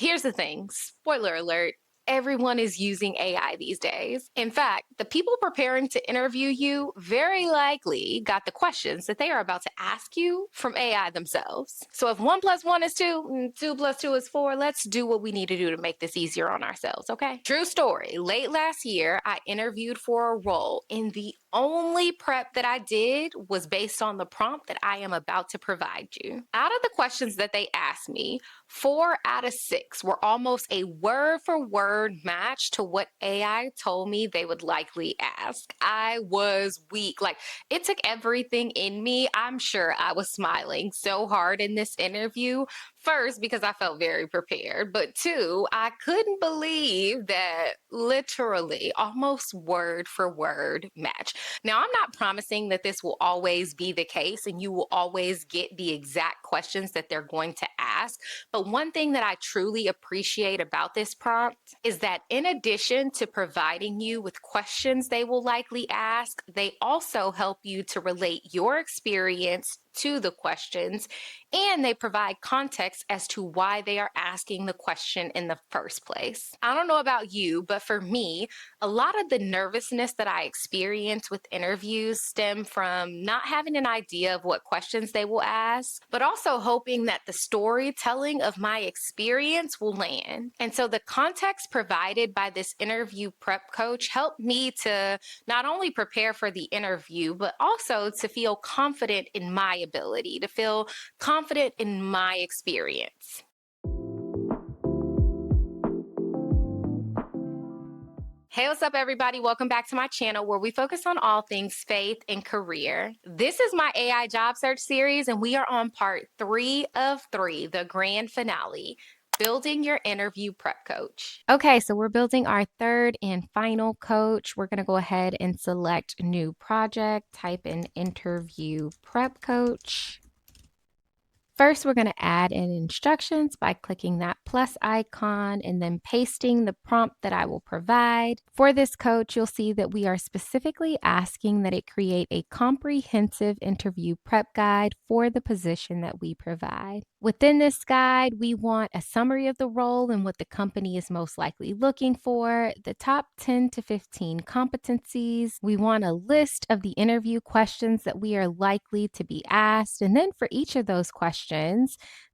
Here's the thing, spoiler alert. Everyone is using AI these days. In fact, the people preparing to interview you very likely got the questions that they are about to ask you from AI themselves. So if 1 plus 1 is 2, 2 plus 2 is 4, let's do what we need to do to make this easier on ourselves, okay? True story. Late last year, I interviewed for a role, and the only prep that I did was based on the prompt that I am about to provide you. Out of the questions that they asked me, 4 out of 6 were almost a word for word match to what AI told me they would likely ask. I was weak. Like, it took everything in me. I'm sure I was smiling so hard in this interview. First, because I felt very prepared, but two, I couldn't believe that literally almost word for word match. Now, I'm not promising that this will always be the case and you will always get the exact questions that they're going to ask. But one thing that I truly appreciate about this prompt is that in addition to providing you with questions they will likely ask, they also help you to relate your experience to the questions, and they provide context as to why they are asking the question in the first place. I don't know about you, but for me, a lot of the nervousness that I experience with interviews stem from not having an idea of what questions they will ask, but also hoping that the storytelling of my experience will land. And so the context provided by this interview prep coach helped me to not only prepare for the interview, but also to feel confident in my ability, to feel confident in my experience. Hey, what's up, everybody? Welcome back to my channel where we focus on all things faith and career. This is my AI job search series, and we are on part 3 of 3, the grand finale. Building your interview prep coach. Okay, so we're building our third and final coach. We're going to go ahead and select new project, type in interview prep coach. First, we're going to add in instructions by clicking that plus icon and then pasting the prompt that I will provide. For this coach, you'll see that we are specifically asking that it create a comprehensive interview prep guide for the position that we provide. Within this guide, we want a summary of the role and what the company is most likely looking for, the top 10 to 15 competencies. We want a list of the interview questions that we are likely to be asked. And then for each of those questions,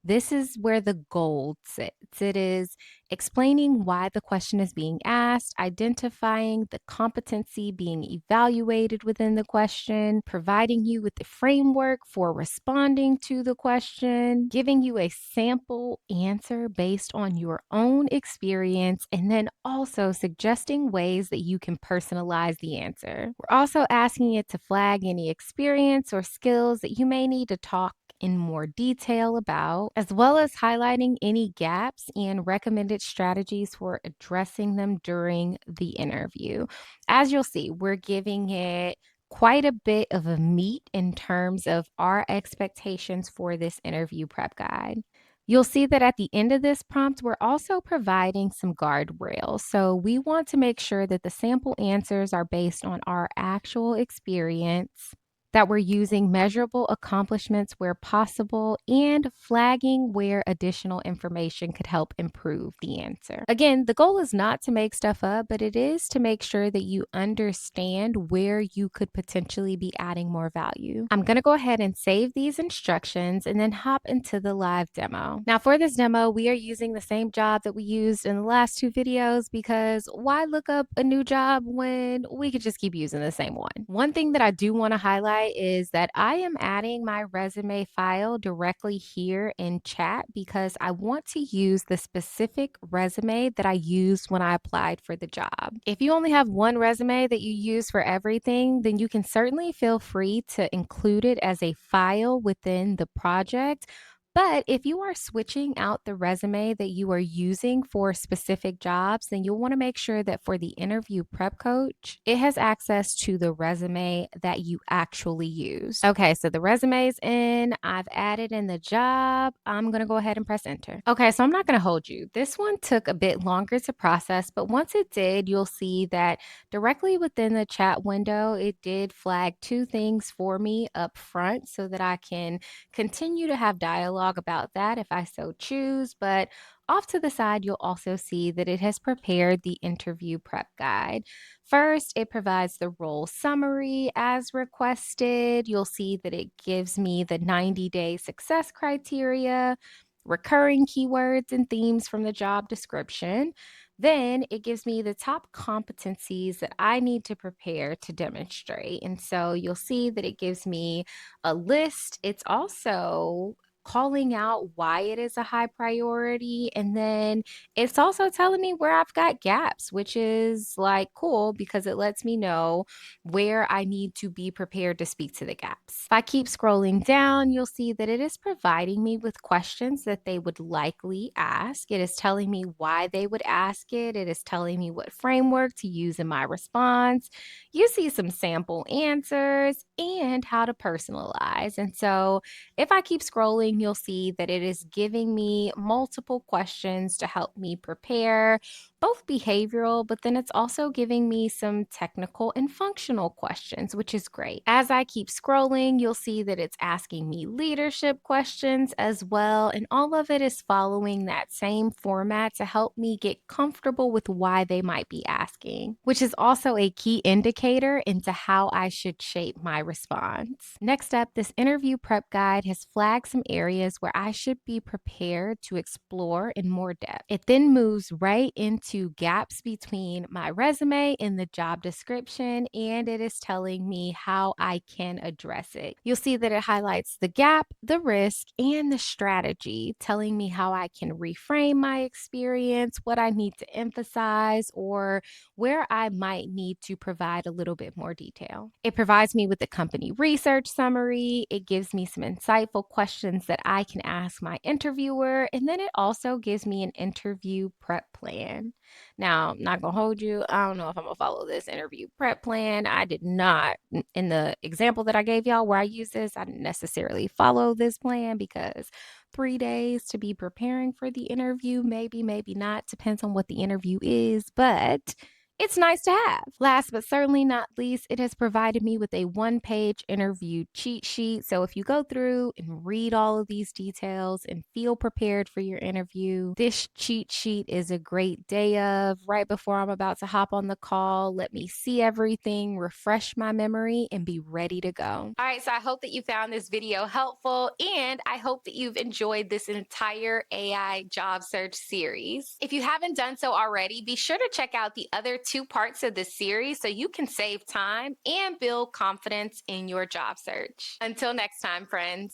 this is where the gold sits. It is explaining why the question is being asked, identifying the competency being evaluated within the question, providing you with the framework for responding to the question, giving you a sample answer based on your own experience, and then also suggesting ways that you can personalize the answer. We're also asking it to flag any experience or skills that you may need to talk in more detail about, as well as highlighting any gaps and recommended strategies for addressing them during the interview. As you'll see, we're giving it quite a bit of a meat in terms of our expectations for this interview prep guide. You'll see that at the end of this prompt, we're also providing some guardrails. So we want to make sure that the sample answers are based on our actual experience, that we're using measurable accomplishments where possible, and flagging where additional information could help improve the answer. Again, the goal is not to make stuff up, but it is to make sure that you understand where you could potentially be adding more value. I'm going to go ahead and save these instructions and then hop into the live demo. Now, for this demo, we are using the same job that we used in the last 2 videos because why look up a new job when we could just keep using the same one? One thing that I do want to highlight is that I am adding my resume file directly here in chat because I want to use the specific resume that I used when I applied for the job. If you only have one resume that you use for everything, then you can certainly feel free to include it as a file within the project. But if you are switching out the resume that you are using for specific jobs, then you'll want to make sure that for the interview prep coach, it has access to the resume that you actually use. Okay, so the resume is in. I've added in the job. I'm going to go ahead and press enter. Okay, so I'm not going to hold you. This one took a bit longer to process, but once it did, you'll see that directly within the chat window, it did flag 2 things for me up front so that I can continue to have dialogue blog about that if I so choose, but off to the side, you'll also see that it has prepared the interview prep guide. First, it provides the role summary as requested. You'll see that it gives me the 90-day success criteria, recurring keywords and themes from the job description. Then it gives me the top competencies that I need to prepare to demonstrate. And so you'll see that it gives me a list. It's also calling out why it is a high priority. And then it's also telling me where I've got gaps, which is like cool because it lets me know where I need to be prepared to speak to the gaps. If I keep scrolling down, you'll see that it is providing me with questions that they would likely ask. It is telling me why they would ask it. It is telling me what framework to use in my response. You see some sample answers and how to personalize. And so if I keep scrolling, you'll see that it is giving me multiple questions to help me prepare, both behavioral, but then it's also giving me some technical and functional questions, which is great. As I keep scrolling, you'll see that it's asking me leadership questions as well. And all of it is following that same format to help me get comfortable with why they might be asking, which is also a key indicator into how I should shape my response. Next up, this interview prep guide has flagged some areas where I should be prepared to explore in more depth. It then moves right into gaps between my resume and the job description, and it is telling me how I can address it. You'll see that it highlights the gap, the risk, and the strategy, telling me how I can reframe my experience, what I need to emphasize, or where I might need to provide a little bit more detail. It provides me with the company research summary. It gives me some insightful questions that I can ask my interviewer. And then it also gives me an interview prep plan. Now, I'm not going to hold you. I don't know if I'm going to follow this interview prep plan. I did not, in the example that I gave y'all where I use this, I didn't necessarily follow this plan because 3 days to be preparing for the interview, maybe, maybe not, depends on what the interview is. But it's nice to have. Last but certainly not least, it has provided me with a one-page interview cheat sheet. So if you go through and read all of these details and feel prepared for your interview, this cheat sheet is a great day of. Right before I'm about to hop on the call, let me see everything, refresh my memory, and be ready to go. All right, so I hope that you found this video helpful, and I hope that you've enjoyed this entire AI job search series. If you haven't done so already, be sure to check out the other two parts of this series so you can save time and build confidence in your job search. Until next time, friends.